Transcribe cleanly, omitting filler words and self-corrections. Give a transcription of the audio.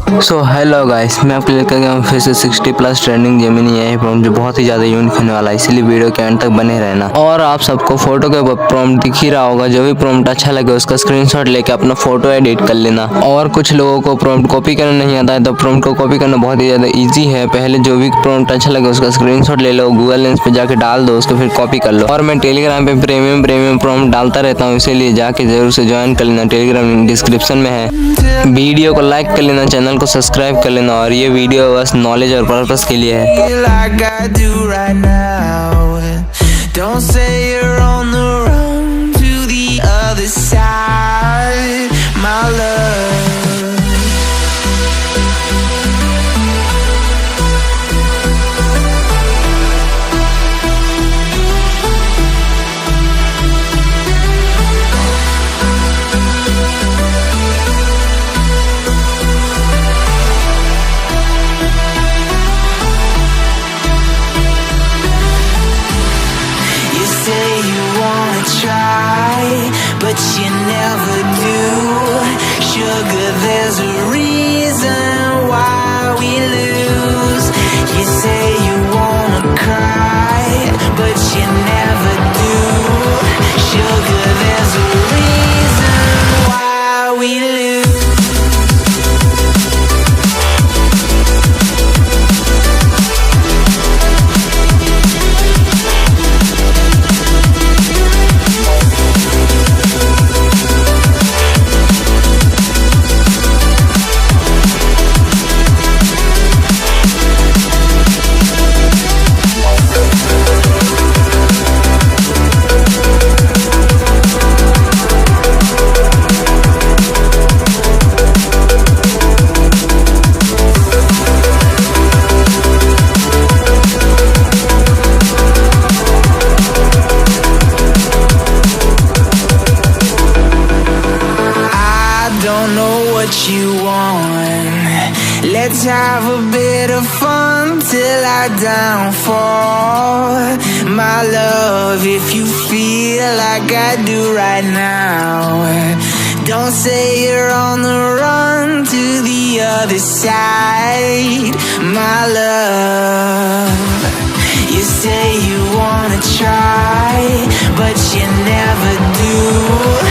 So hello guys, मैं आपको लेकर गया हूँ फिर से 60+ ट्रेंडिंग जेमिनी एआई प्रॉम्प्ट जो बहुत ही ज़्यादा यूनिक होने वाला है, इसलिए वीडियो के एंड तक बने रहना। और आप सबको फोटो के प्रॉम्प्ट दिख ही रहा होगा, जो भी प्रॉम्प्ट अच्छा लगे उसका स्क्रीनशॉट लेके अपना फोटो एडिट कर लेना। और कुछ लोगों को प्रॉम्प्ट कॉपी करना नहीं आता है, तो प्रॉम्प्ट को कॉपी करना बहुत ही ज़्यादा ईजी है। पहले जो भी प्रॉम्प्ट अच्छा लगे उसका स्क्रीनशॉट ले लो, गूगल लेंस पे जाके डाल दो, उसको फिर कॉपी कर लो। और मैं टेलीग्राम पे प्रीमियम प्रॉम्प्ट डालता रहता हूँ, इसीलिए जाके जरूर से ज्वाइन कर लेना। टेलीग्राम लिंक डिस्क्रिप्शन में है। वीडियो को लाइक कर लेना, चैनल को सब्सक्राइब कर लेना। और ये वीडियो बस नॉलेज और पर्पस के लिए है। Don't say you're on the run to the other side, my love. Try, but you never do. Sugar, there's a reason why we lose. You say you wanna cry, but you never do. Sugar, there's a reason why we lose. Don't know what you want. Let's have a bit of fun till I downfall. My love, if you feel like I do right now, don't say you're on the run to the other side, my love. You say you wanna try, but you never do.